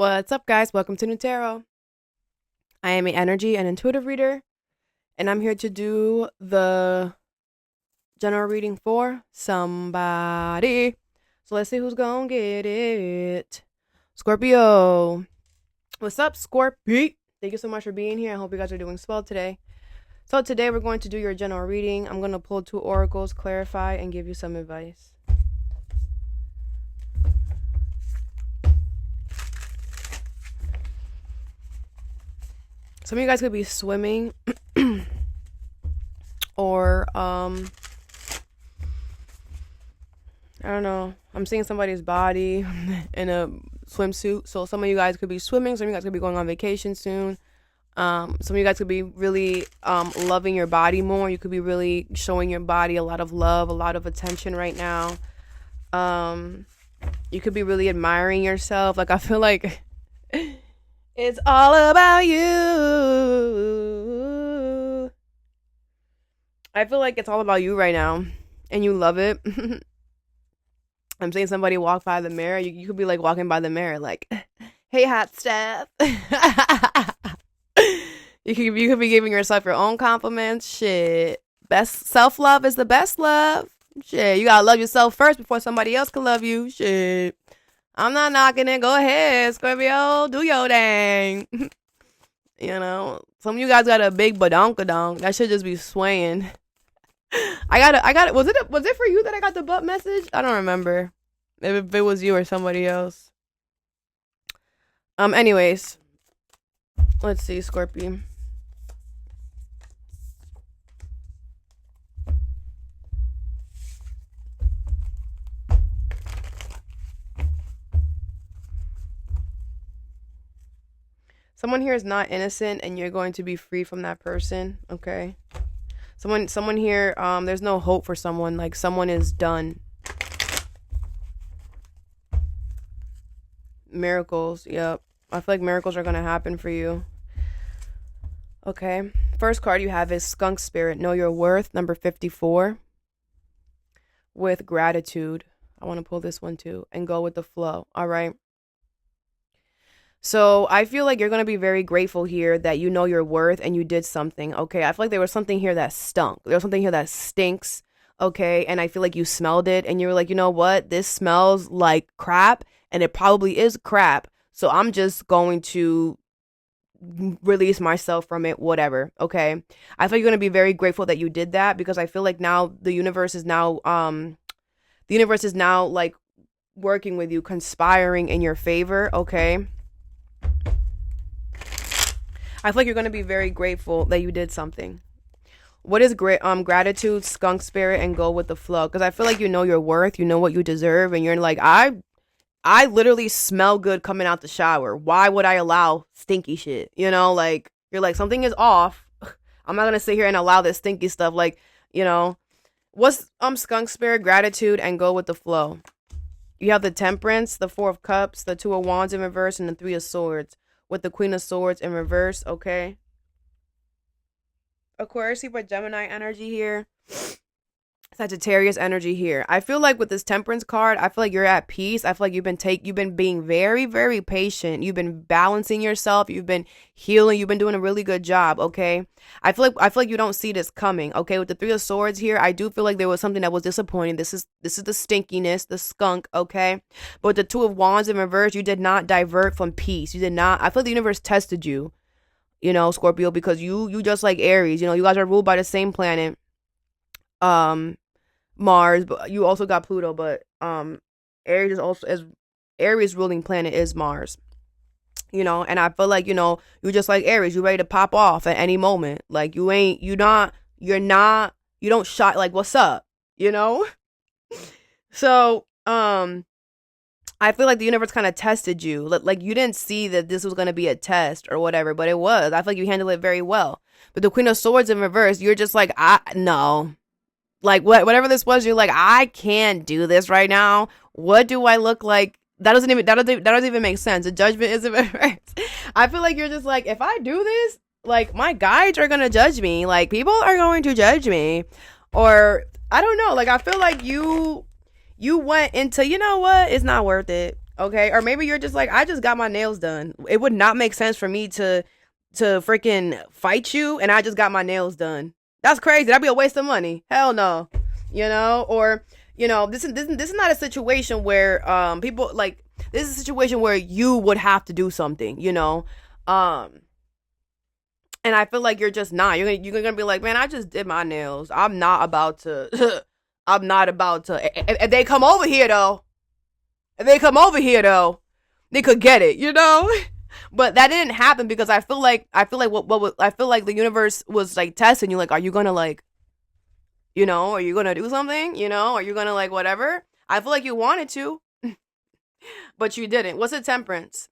What's up, guys? Welcome to Nutarot. I am an energy and intuitive reader, and I'm here to do the general reading for somebody. So let's see who's gonna get it. Scorpio. What's up, Scorpio? Thank you so much for being here. I hope you guys are doing swell today. So today we're going to do your general reading. I'm going to pull 2 oracles, clarify, and give you some advice. Some of you guys could be swimming or I don't know. I'm seeing somebody's body in a swimsuit. So some of you guys could be swimming. Some of you guys could be going on vacation soon. Some of you guys could be really loving your body more. You could be really showing your body a lot of love, a lot of attention right now. You could be really admiring yourself. Like, I feel like it's all about you. I feel like it's all about you right now, and you love it. I'm seeing somebody walk by the mirror. You could be like walking by the mirror, like, "Hey, hot stuff." You could be giving yourself your own compliments. Shit, best self-love is the best love. Shit, you gotta love yourself first before somebody else can love you. Shit, I'm not knocking it. Go ahead, Scorpio, do your thing. You know, some of you guys got a big badonkadonk. That should just be swaying. I got it. Was it for you that I got the butt message? I don't remember if it was you or somebody else. Anyways, let's see, Scorpio. Someone here is not innocent, and you're going to be free from that person. Okay. Someone here, there's no hope for someone. Like, someone is done. Miracles. Yep. I feel like miracles are going to happen for you. Okay. First card you have is Skunk Spirit. Know your worth. Number 54. With gratitude. I want to pull this one too. And go with the flow. All right. So I feel like you're going to be very grateful here that you know your worth and you did something. Okay. I feel like there was something here that stunk. There was something here that stinks. Okay. And I feel like you smelled it and you were like, you know what? This smells like crap, and it probably is crap. So I'm just going to release myself from it, whatever. Okay. I feel you're going to be very grateful that you did that, because I feel like now the universe is now like working with you, conspiring in your favor. Okay. I feel like you're going to be very grateful that you did something. What is gratitude, skunk spirit, and go with the flow? Because I feel like you know your worth, you know what you deserve, and you're like, I literally smell good coming out the shower. Why would I allow stinky shit? You know, like, you're like, something is off. I'm not going to sit here and allow this stinky stuff. Like, you know, what's skunk spirit, gratitude, and go with the flow? You have the Temperance, the 4 of Cups, the 2 of Wands in reverse, and the 3 of Swords, with the Queen of Swords in reverse. Okay. Aquarius, but Gemini energy here. Sagittarius energy here. I feel like with this Temperance card, I feel like you're at peace. I feel like you've been being very, very patient. You've been balancing yourself. You've been healing. You've been doing a really good job. Okay. I feel like you don't see this coming. Okay. With the 3 of Swords here, I do feel like there was something that was disappointing. This is the stinkiness, the skunk. Okay. But with the 2 of Wands in reverse, you did not divert from peace. You did not. I feel like the universe tested you, you know, Scorpio, because you just like Aries, you know, you guys are ruled by the same planet. Mars, but you also got Pluto, but Aries ruling planet is Mars, you know. And I feel like, you know, you just like Aries, you're ready to pop off at any moment. Like, you don't shot like, what's up, you know. So I feel like the universe kind of tested you. Like, you didn't see that this was going to be a test or whatever, but it was. I feel like you handled it very well. But the Queen of Swords in reverse, you're just like, no. Like, whatever this was, you're like, I can't do this right now. What do I look like? That doesn't even make sense. The Judgment is in reverse. I feel like you're just like, if I do this, like, my guides are going to judge me. Like, people are going to judge me. Or, I don't know. Like, I feel like you went into, you know what? It's not worth it. Okay, or maybe you're just like, I just got my nails done. It would not make sense for me to freaking fight you, and I just got my nails done. That's crazy. That'd be a waste of money. Hell no. Or this is not a situation where people like, this is a situation where you would have to do something. Um and I feel like you're just not. You're gonna be like, man, I just did my nails. I'm not about to. I'm not about to. If they come over here though, they could get it. But that didn't happen because I feel like the universe was like testing you. Like, are you gonna like, are you gonna do something? Are you gonna like whatever? I feel like you wanted to, but you didn't. What's a temperance?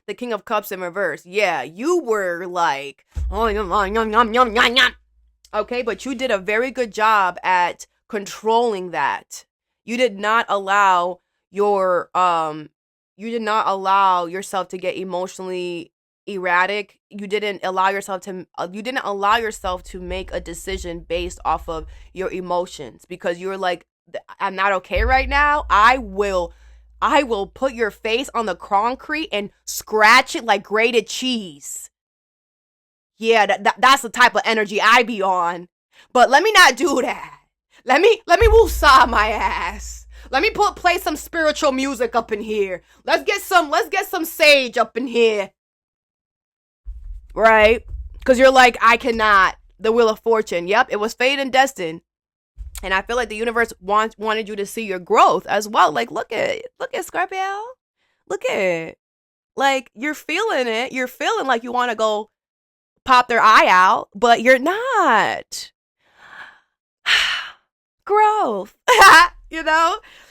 The King of Cups in reverse. Yeah, you were like, oh, yum, yum, yum, yum, yum, yum. Okay, but you did a very good job at controlling that. You did not allow yourself to get emotionally erratic. You didn't allow yourself to make a decision based off of your emotions, because you were like, I'm not okay right now. I will put your face on the concrete and scratch it like grated cheese. Yeah, that's the type of energy I be on. But let me not do that. Let me woosah my ass. Let me play some spiritual music up in here. Let's get some sage up in here. Right? Because you're like, I cannot. The Wheel of Fortune. Yep, it was fate and destined. And I feel like the universe wanted you to see your growth as well. Like, look at Scorpio. Look at it. Like, you're feeling it. You're feeling like you want to go pop their eye out, but you're not. Growth. And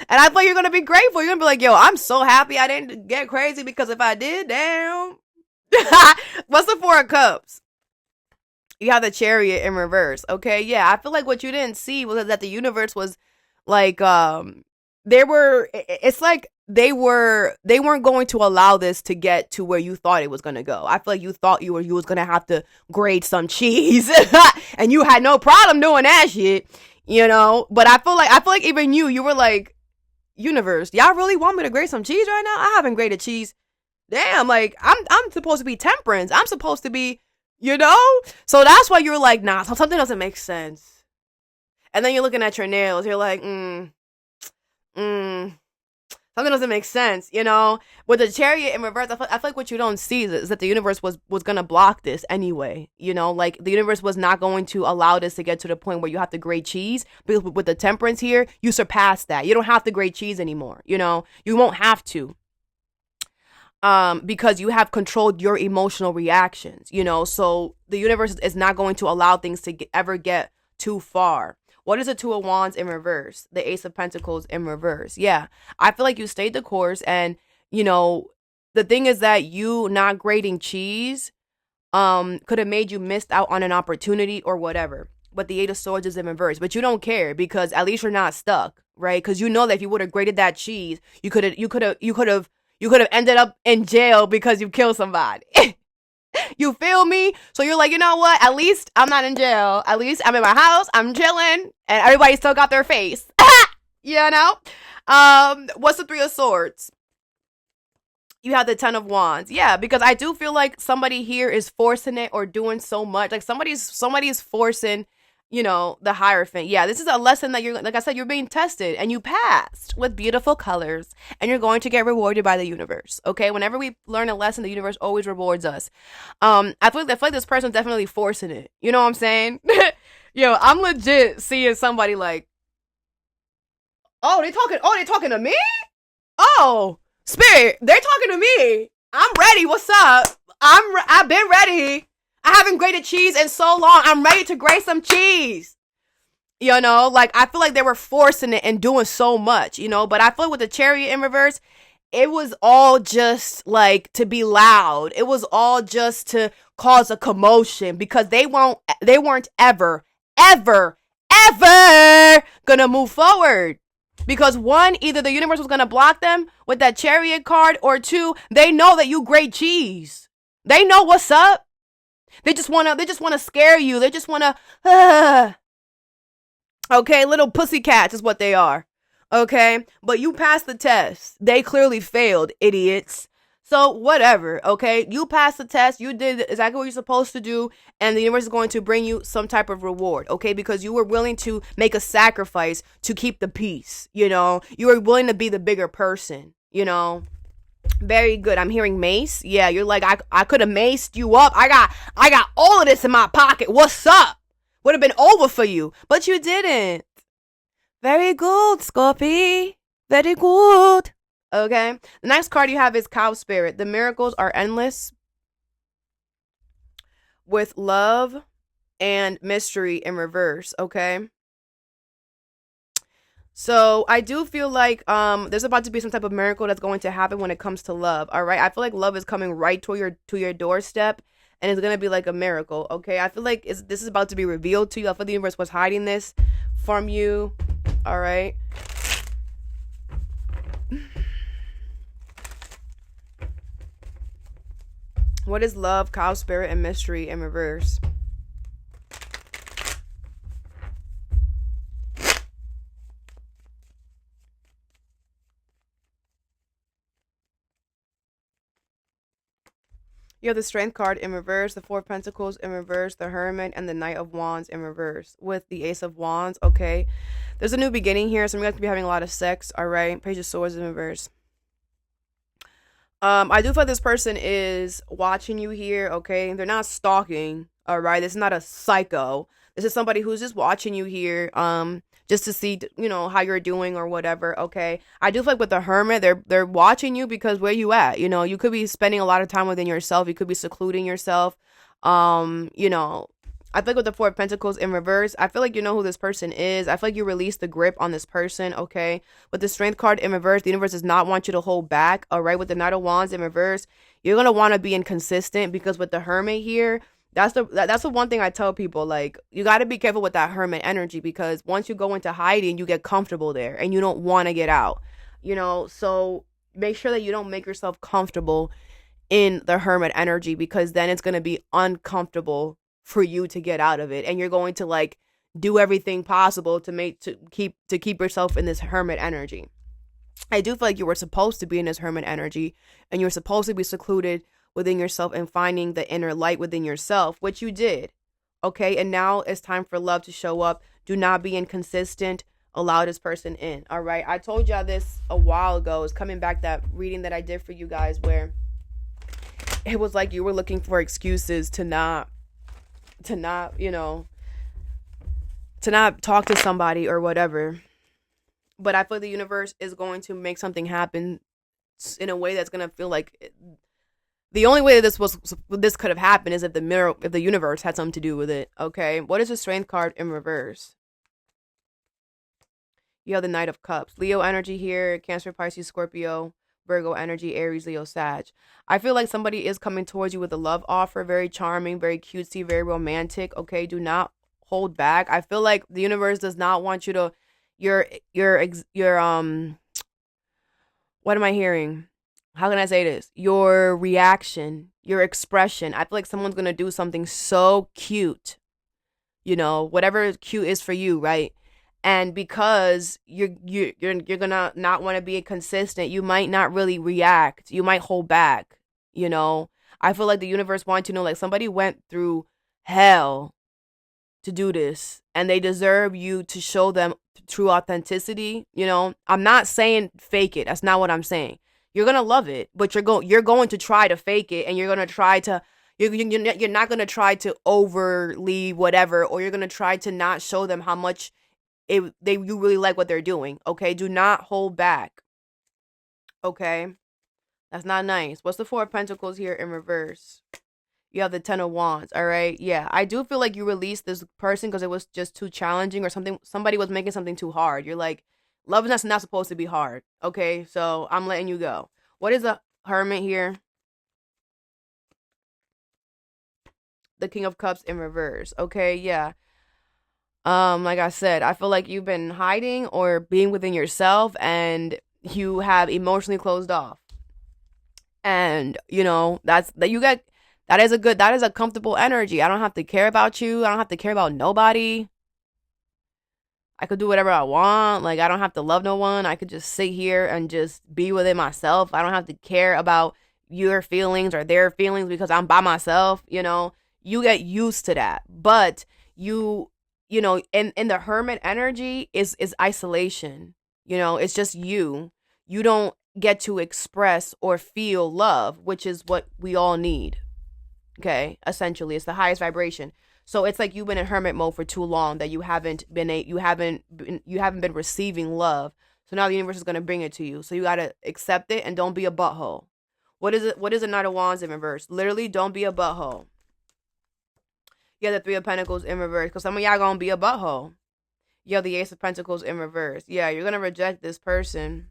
I thought you're going to be grateful. You're going to be like, yo, I'm so happy I didn't get crazy, because if I did, damn. What's the Four of Cups? You have the Chariot in reverse. Okay, yeah. I feel like what you didn't see was that the universe was like, it's like they weren't going to allow this to get to where you thought it was going to go. I feel like you thought you was going to have to grate some cheese and you had no problem doing that shit, but I feel like even you were like, universe, y'all really want me to grate some cheese right now? I haven't grated cheese. Damn, like I'm supposed to be temperance. I'm supposed to be, so that's why you were like, nah, something doesn't make sense. And then you're looking at your nails, you're like, something doesn't make sense, With the Chariot in reverse, I feel like what you don't see is that the universe was gonna block this anyway, like the universe was not going to allow this to get to the point where you have to grate cheese, because with the temperance here, you surpass that. You don't have to grate cheese anymore, you won't have to. Because you have controlled your emotional reactions, so the universe is not going to allow things to ever get too far. What is the Two of Wands in reverse? The Ace of Pentacles in reverse. Yeah, I feel like you stayed the course, and the thing is that you not grating cheese could have made you missed out on an opportunity or whatever. But the Eight of Swords is in reverse, but you don't care, because at least you're not stuck, right? Because that if you would have grated that cheese, you could have ended up in jail because you killed somebody. You feel me? So you're like, you know what? At least I'm not in jail. At least I'm in my house. I'm chilling. And everybody still got their face. What's the Three of Swords? You have the Ten of Wands. Yeah, because I do feel like somebody here is forcing it or doing so much. Like somebody's forcing, the Hierophant. Yeah, this is a lesson that like I said, you're being tested, and you passed with beautiful colors, and you're going to get rewarded by the universe. Okay, whenever we learn a lesson, the universe always rewards us. I feel like this person's definitely forcing it. You know what I'm saying? Yo, I'm legit seeing somebody like, they talking to me? Oh, Spirit, they're talking to me. I'm ready. What's up? I've been ready. I haven't grated cheese in so long. I'm ready to grate some cheese. Like I feel like they were forcing it and doing so much, but I feel like with the Chariot in reverse, it was all just like to be loud. It was all just to cause a commotion, because they weren't ever gonna move forward. Because one, either the universe was gonna block them with that Chariot card, or two, they know that you grate cheese. They know what's up. They just wanna scare you. They just wanna, okay, little pussycats is what they are. Okay, but you passed the test. They clearly failed, idiots. So whatever, okay? You passed the test. You did exactly what you're supposed to do, and the universe is going to bring you some type of reward, okay? Because you were willing to make a sacrifice to keep the peace, you know? You were willing to be the bigger person, you know? Very good. I'm hearing mace. Yeah, you're like, I could have maced you up. I got all of this in my pocket. What's up? Would have been over for you, but you didn't. Very good, Scorpio. Very good. Okay. The next card you have is Cow Spirit. The miracles are endless with love and mystery in reverse. Okay. So I do feel like there's about to be some type of miracle that's going to happen when it comes to love. All right. I feel like love is coming right to your doorstep, and it's gonna be like a miracle. Okay. I feel like this is about to be revealed to you. I feel the universe was hiding this from you. All right. What is love, Cow Spirit, and mystery in reverse? You have the Strength card in reverse, the Four of Pentacles in reverse, the Hermit, and the Knight of Wands in reverse. With the Ace of Wands, okay. There's a new beginning here. Some of you guys could be having a lot of sex, all right. Page of Swords in reverse. I do feel like this person is watching you here, okay? They're not stalking, all right? This is not a psycho. This is somebody who's just watching you here, just to see, you know, how you're doing or whatever, okay? I do feel like with the Hermit, they're watching you because where you at? You know, you could be spending a lot of time within yourself. You could be secluding yourself. You know, I feel like with the Four of Pentacles in reverse, I feel like you know who this person is. I feel like you release the grip on this person, okay? With the Strength card in reverse, the universe does not want you to hold back, all right? With the Knight of Wands in reverse, you're going to want to be inconsistent because with the Hermit here, that's the one thing I tell people, like, you got to be careful with that Hermit energy because once you go into hiding, you get comfortable there and you don't want to get out, you know? So make sure that you don't make yourself comfortable in the Hermit energy because then it's going to be uncomfortable for you to get out of it, and you're going to like do everything possible to keep yourself in this Hermit energy. I do feel like you were supposed to be in this Hermit energy, and you're supposed to be secluded within yourself and finding the inner light within yourself, which you did. Okay, and now it's time for love to show up. Do not be inconsistent. Allow this person in. All right, I told y'all this a while ago. It's coming back, that reading that I did for you guys where it was like you were looking for excuses to not you know, to not talk to somebody or whatever. But I feel like the universe is going to make something happen in a way that's going to feel like the only way that this could have happened is if the universe had something to do with it. Okay, what is the Strength card in reverse? You have the Knight of Cups. Leo energy here. Cancer, Pisces, Scorpio, Virgo energy, Aries, Leo, Sag. I feel like somebody is coming towards you with a love offer. Very charming, very cutesy, very romantic. Okay, do not hold back. I feel like the universe does not want you to your what am I hearing? How can I say this? Your reaction, your expression. I feel like someone's going to do something so cute. You know, whatever cute is for you, right? And because you're gonna not want to be consistent, you might not really react. You might hold back. You know, I feel like the universe wants to know, like, somebody went through hell to do this, and they deserve you to show them true authenticity. You know, I'm not saying fake it. That's not what I'm saying. You're gonna love it, but you're going to try to fake it, and you're gonna try to. You're not gonna try to overly whatever, or you're gonna try to not show them how much you really like what they're doing. Okay, do not hold back. Okay, that's not nice. What's the Four of Pentacles here in reverse? You have the Ten of Wands. All right, yeah, I do feel like you released this person because it was just too challenging, or somebody was making something too hard. You're like, love is not supposed to be hard. Okay, so I'm letting you go. What is the Hermit here? The King of Cups in reverse. Okay, yeah. Like I said, I feel like you've been hiding or being within yourself, and you have emotionally closed off. And you know, that is a comfortable energy. I don't have to care about you. I don't have to care about nobody. I could do whatever I want. Like, I don't have to love no one. I could just sit here and just be within myself. I don't have to care about your feelings or their feelings because I'm by myself, you know. You get used to that. But you know, in the hermit energy is isolation. You know, it's just you. You don't get to express or feel love, which is what we all need. Okay, essentially, it's the highest vibration. So it's like you've been in hermit mode for too long that you haven't been receiving love. So now the universe is gonna bring it to you. So you gotta accept it and don't be a butthole. What is it? What is a Knight of Wands in reverse? Literally, don't be a butthole. Yeah, the Three of Pentacles in reverse, because some of y'all gonna be a butthole. Yeah, the Ace of Pentacles in reverse. Yeah, you're gonna reject this person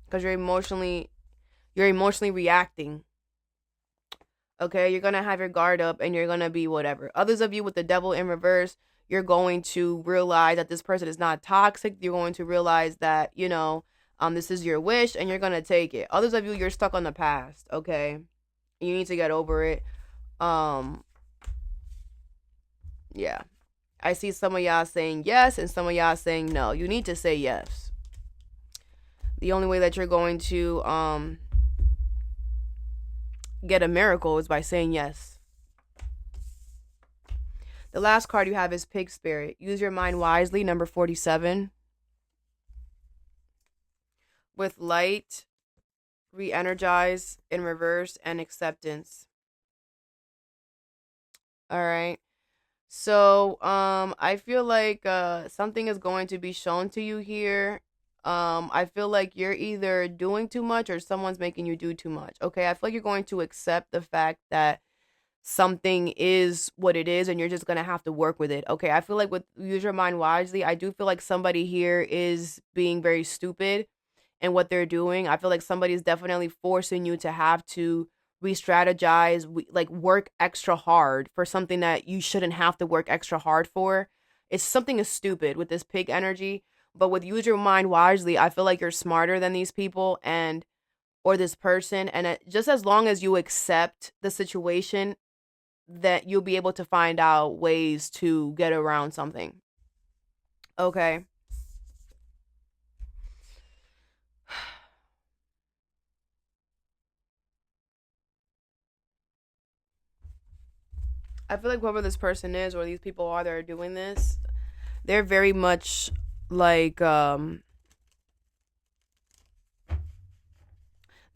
because you're emotionally reacting. Okay, you're gonna have your guard up and you're gonna be whatever. Others of you with the Devil in reverse, you're going to realize that this person is not toxic. You're going to realize that, you know, this is your wish and you're gonna take it. Others of you, you're stuck on the past. Okay, you need to get over it. Yeah, I see some of y'all saying yes and some of y'all saying no. You need to say yes. The only way that you're going to get a miracle is by saying yes. The last card you have is Pig Spirit. Use your mind wisely, number 47. With light, re-energize in reverse, and acceptance. All right. So, I feel like something is going to be shown to you here. I feel like you're either doing too much or someone's making you do too much. Okay, I feel like you're going to accept the fact that something is what it is and you're just gonna have to work with it. Okay, I feel like with use your mind wisely, I do feel like somebody here is being very stupid in what they're doing. I feel like somebody's definitely forcing you to have to re-strategize, like work extra hard for something that you shouldn't have to work extra hard for. It's something is stupid with this pig energy, but with use your mind wisely, I feel like you're smarter than these people and or this person, and just as long as you accept the situation, that you'll be able to find out ways to get around something. Okay. I feel like whoever this person is or these people are that are doing this, they're very much like there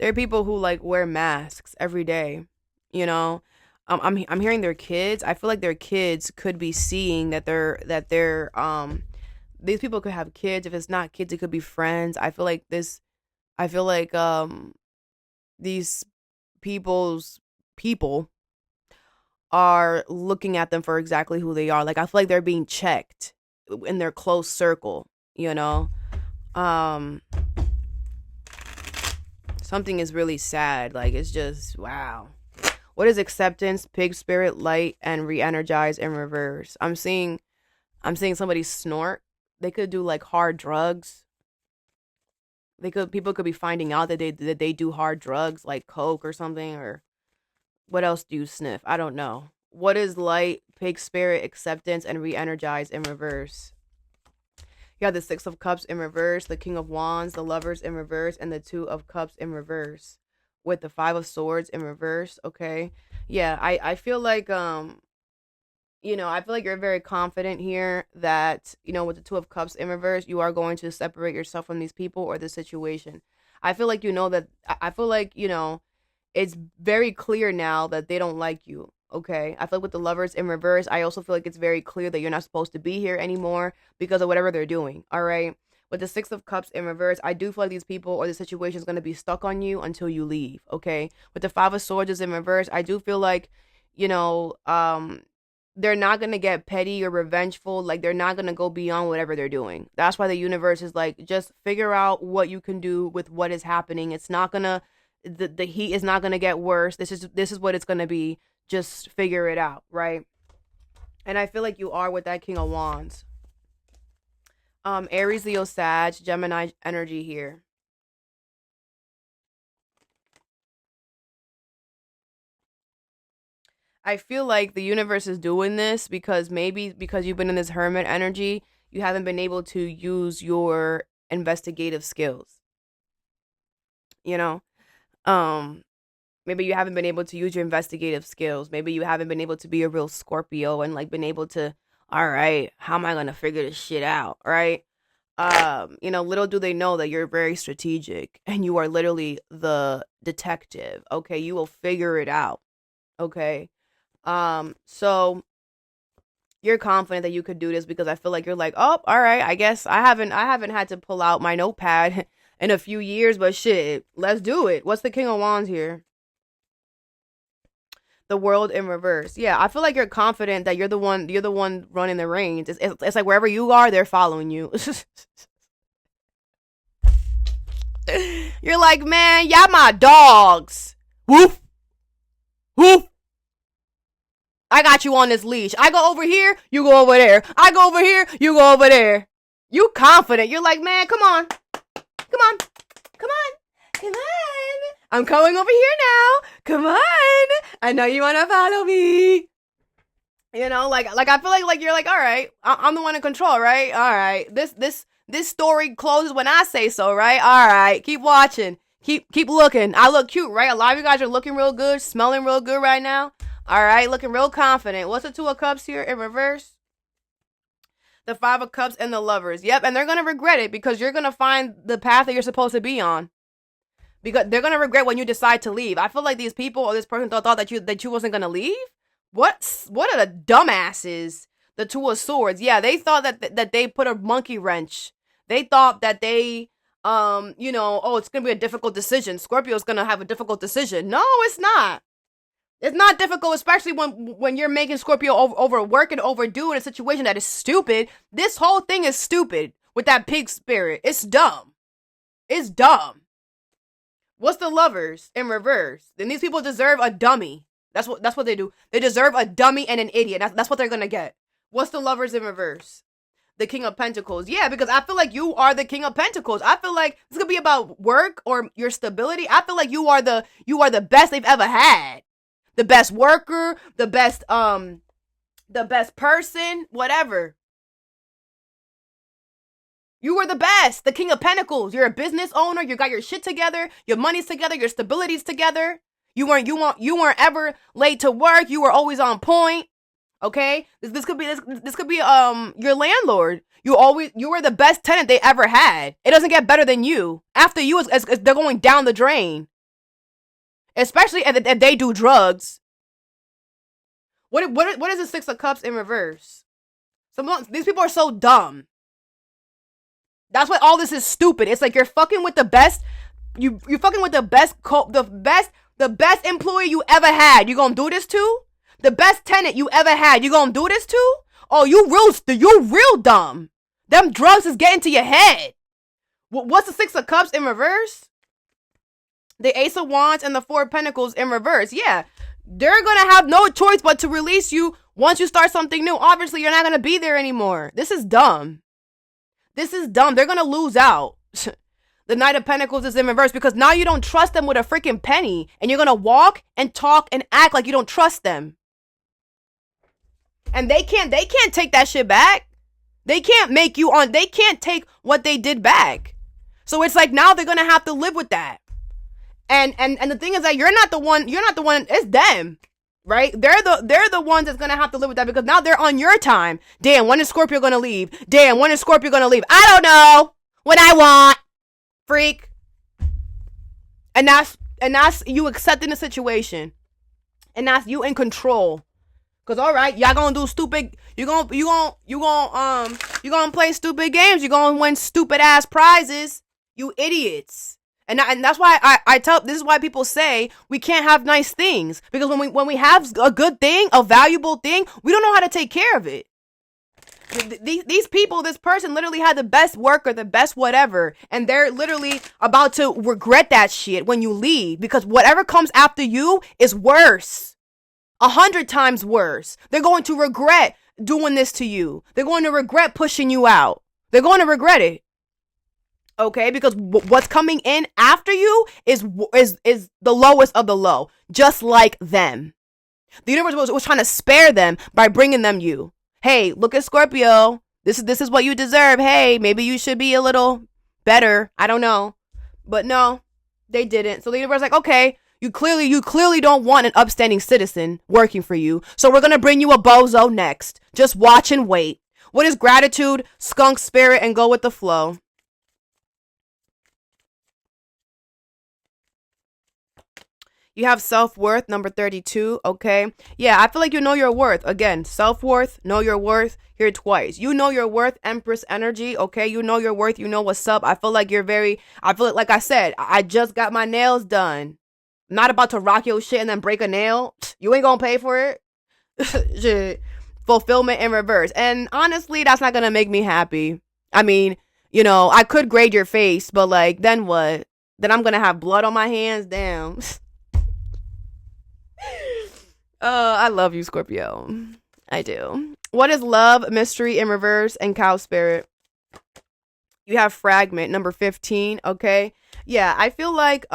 are people who like wear masks every day, you know. I'm hearing their kids. I feel like their kids could be seeing that they're these people could have kids. If it's not kids, it could be friends. I feel like these people's people are looking at them for exactly who they are. Like I feel like they're being checked in their close circle, you know. Um Something is really sad. Like it's just wow. What is acceptance, pig spirit, light, and re-energize in reverse? I'm seeing somebody snort. They could do like hard drugs. People could be finding out that they do hard drugs like coke or something, or what else do you sniff? I don't know. What is light, pig spirit, acceptance, and re-energize in reverse? You have the Six of Cups in reverse, the King of Wands, the Lovers in reverse, and the Two of Cups in reverse. With the Five of Swords in reverse, okay? Yeah, I feel like I feel like you're very confident here that, with the Two of Cups in reverse, you are going to separate yourself from these people or the situation. I feel like you know that I feel like, it's very clear now that they don't like you. Okay. I feel like with the Lovers in reverse, I also feel like it's very clear that you're not supposed to be here anymore because of whatever they're doing. All right. With the Six of Cups in reverse, I do feel like these people or the situation is going to be stuck on you until you leave. Okay. With the Five of Swords in reverse, I do feel like, you know, they're not going to get petty or revengeful. Like they're not going to go beyond whatever they're doing. That's why the universe is like, just figure out what you can do with what is happening. It's not going to, the heat is not going to get worse. This is what it's going to be. Just figure it out, right? And I feel like you are with that King of Wands. Aries, Leo, Sag, Gemini energy here. I feel like the universe is doing this because maybe because you've been in this hermit energy, you haven't been able to use your investigative skills. You know, maybe you haven't been able to use your investigative skills. Maybe you haven't been able to be a real Scorpio and like been able to, all right, how am I gonna figure this shit out, right? Little do they know that you're very strategic and you are literally the detective. Okay, you will figure it out. Okay, so you're confident that you could do this because I feel like you're like, oh, all right, I guess I haven't had to pull out my notepad in a few years, but shit, let's do it. What's the King of Wands here? The World in reverse. Yeah, I feel like you're confident that you're the one running the reins. It's like wherever you are, they're following you. You're like, man, y'all my dogs. Woof. Woof. I got you on this leash. I go over here, you go over there. I go over here, you go over there. You confident. You're like, man, come on. Come on. Come on. Come on. I'm coming over here now. Come on. I know you want to follow me. You know, like I feel like you're like, all right, I'm the one in control, right? All right. This story closes when I say so, right? All right. Keep watching. Keep looking. I look cute, right? A lot of you guys are looking real good, smelling real good right now. All right, looking real confident. What's the Two of Cups here in reverse? The Five of Cups and the Lovers. Yep, and they're going to regret it because you're going to find the path that you're supposed to be on. Because they're going to regret when you decide to leave. I feel like these people or this person thought that you wasn't going to leave. What are the dumbasses? The Two of Swords. Yeah, they thought that they put a monkey wrench. They thought that they, it's going to be a difficult decision. Scorpio's going to have a difficult decision. No, it's not. It's not difficult, especially when you're making Scorpio overwork and overdo in a situation that is stupid. This whole thing is stupid with that pig spirit. It's dumb. It's dumb. What's the Lovers in reverse? Then these people deserve a dummy. That's what they do. They deserve a dummy and an idiot. That's what they're gonna get. What's the Lovers in reverse? The King of Pentacles. Yeah, because I feel like you are the King of Pentacles. I feel like this could be about work or your stability. I feel like you are the best they've ever had. The best worker, the best person, whatever. You were the best, the King of Pentacles. You're a business owner. You got your shit together. Your money's together. Your stability's together. You weren't ever late to work. You were always on point. Okay, this could be your landlord. You were the best tenant they ever had. It doesn't get better than you. After you, they're going down the drain. Especially if they do drugs. What is the Six of Cups in reverse? These people are so dumb. That's why all this is stupid. It's like you're fucking with the best. You fucking with the best employee you ever had. You gonna do this too? The best tenant you ever had. You gonna do this too? Oh, you real dumb. Them drugs is getting to your head. What's the Six of Cups in reverse? The Ace of Wands and the Four of Pentacles in reverse. Yeah, they're going to have no choice but to release you once you start something new. Obviously, you're not going to be there anymore. This is dumb. They're going to lose out. The Knight of Pentacles is in reverse because now you don't trust them with a freaking penny. And you're going to walk and talk and act like you don't trust them. And they can't take that shit back. They can't they can't take what they did back. So it's like now they're going to have to live with that. And the thing is that you're not the one, it's them, right? They're the ones that's gonna have to live with that because now they're on your time. Damn, when is Scorpio gonna leave? Damn, when is Scorpio gonna leave? I don't know what I want, freak. And that's you accepting the situation. And that's you in control. Cause all right, y'all gonna do stupid, you gonna play stupid games, you're gonna win stupid ass prizes, you idiots. And that's why I tell, this is why people say we can't have nice things. Because when we have a good thing, a valuable thing, we don't know how to take care of it. These people, this person literally had the best worker, the best whatever. And they're literally about to regret that shit when you leave. Because whatever comes after you is worse. 100 times worse. They're going to regret doing this to you. They're going to regret pushing you out. They're going to regret it. Okay, because what's coming in after you is the lowest of the low, just like them. The universe was trying to spare them by bringing them you. Hey, look at Scorpio. This is what you deserve. Hey, maybe you should be a little better. I don't know. But no, they didn't. So the universe is like, okay, you clearly don't want an upstanding citizen working for you. So we're gonna bring you a bozo next. Just watch and wait. What is gratitude? Skunk spirit and go with the flow. You have self-worth, number 32, okay? Yeah, I feel like you know your worth. Again, self-worth, know your worth, here twice. You know your worth, Empress energy, okay? You know your worth, you know what's up. I feel like like I said, I just got my nails done. I'm not about to rock your shit and then break a nail. You ain't gonna pay for it. Shit. Fulfillment in reverse. And honestly, that's not gonna make me happy. I mean, I could grade your face, but like, then what? Then I'm gonna have blood on my hands? Damn. I love you, Scorpio. I do. What is love, mystery in reverse, and cow spirit? You have fragment, number 15, okay? Yeah, I feel like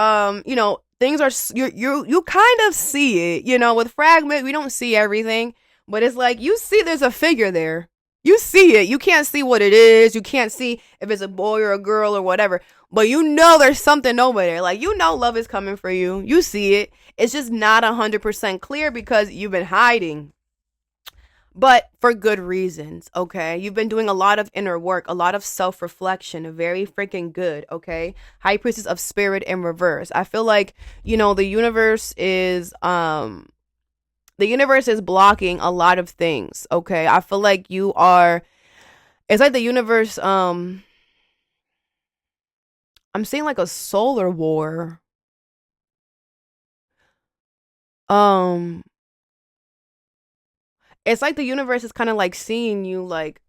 things are you kind of see it, with fragment, we don't see everything, but it's like you see there's a figure there. You see it. You can't see what it is. You can't see if it's a boy or a girl or whatever. But there's something over there. Like, love is coming for you. You see it. It's just not 100% clear because you've been hiding. But for good reasons, okay? You've been doing a lot of inner work, a lot of self-reflection, very freaking good, okay? High Priestess of Spirit in reverse. I feel like, the universe is blocking a lot of things, okay? I feel like it's like the universe, I'm seeing like a solar war. It's like the universe is kind of like seeing you, like,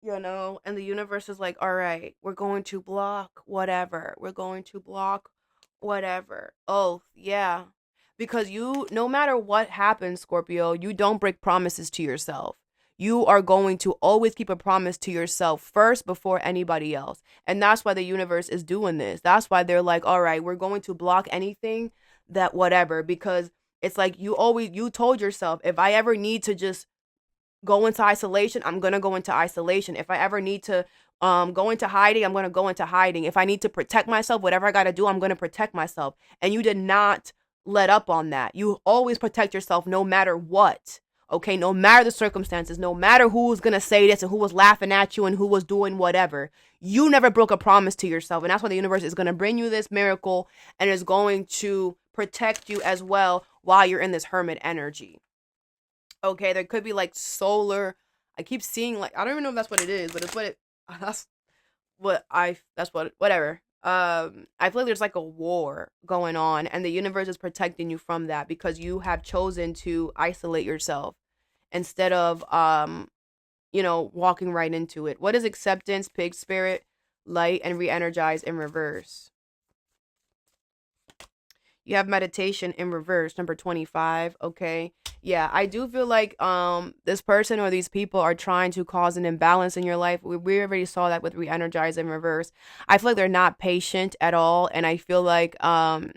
and the universe is like, all right, we're going to block whatever. We're going to block whatever. Oh, yeah. Because no matter what happens, Scorpio, you don't break promises to yourself. You are going to always keep a promise to yourself first before anybody else. And that's why the universe is doing this. That's why they're like, all right, we're going to block anything that whatever, because it's like you told yourself, if I ever need to just go into isolation, I'm going to go into isolation. If I ever need to go into hiding, I'm going to go into hiding. If I need to protect myself, whatever I got to do, I'm going to protect myself. And you did not let up on that. You always protect yourself no matter what. Okay, no matter the circumstances, no matter who was going to say this and who was laughing at you and who was doing whatever, you never broke a promise to yourself. And that's why the universe is going to bring you this miracle and is going to protect you as well while you're in this hermit energy. Okay, there could be like solar. I keep seeing like, I don't even know if that's what it is, but it's whatever. I feel like there's like a war going on and the universe is protecting you from that because you have chosen to isolate yourself instead of walking right into it. What is acceptance, pig spirit, light, and re-energize in reverse? You have meditation in reverse, number 25, okay? Yeah, I do feel like this person or these people are trying to cause an imbalance in your life. We already saw that with re-energize in reverse. I feel like they're not patient at all, and I feel like, they're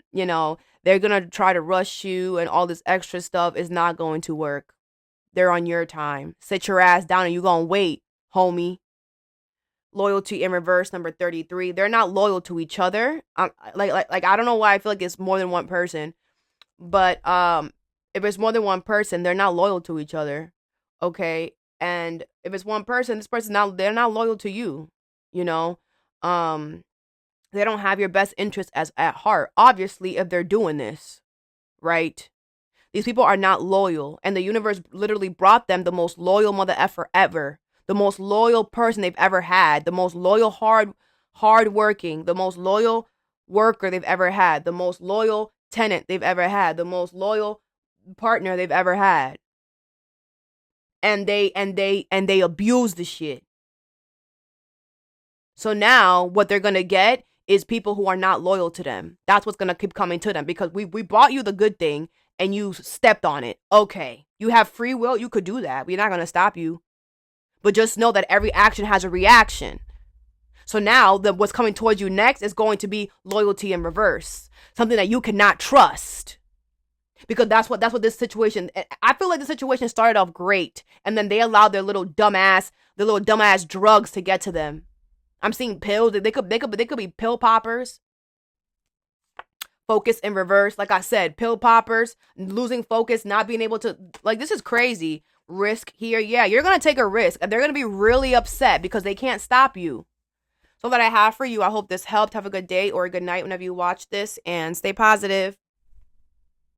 going to try to rush you, and all this extra stuff is not going to work. They're on your time. Sit your ass down, and you're going to wait, homie. Loyalty in reverse, number 33. They're not loyal to each other. Like I don't know why I feel like it's more than one person, but if it's more than one person, they're not loyal to each other, okay? And if it's one person, they're not loyal to you, they don't have your best interest at heart. Obviously, if they're doing this, right? These people are not loyal, and the universe literally brought them the most loyal mother effer ever. The most loyal person they've ever had, the most loyal, hard working, the most loyal worker they've ever had, the most loyal tenant they've ever had, the most loyal partner they've ever had. And they abuse the shit. So now what they're going to get is people who are not loyal to them. That's what's going to keep coming to them because we brought you the good thing and you stepped on it. Okay. You have free will. You could do that. We're not going to stop you. But just know that every action has a reaction. So now what's coming towards you next is going to be loyalty in reverse. Something that you cannot trust. Because that's what this situation. I feel like the situation started off great, and then they allowed their little dumbass drugs to get to them. I'm seeing pills. They could be pill poppers. Focus in reverse. Like I said, pill poppers, losing focus, not being able to, like, this is crazy. Risk here. Yeah, you're going to take a risk. And they're going to be really upset because they can't stop you. So that I have for you. I hope this helped. Have a good day or a good night whenever you watch this, and stay positive.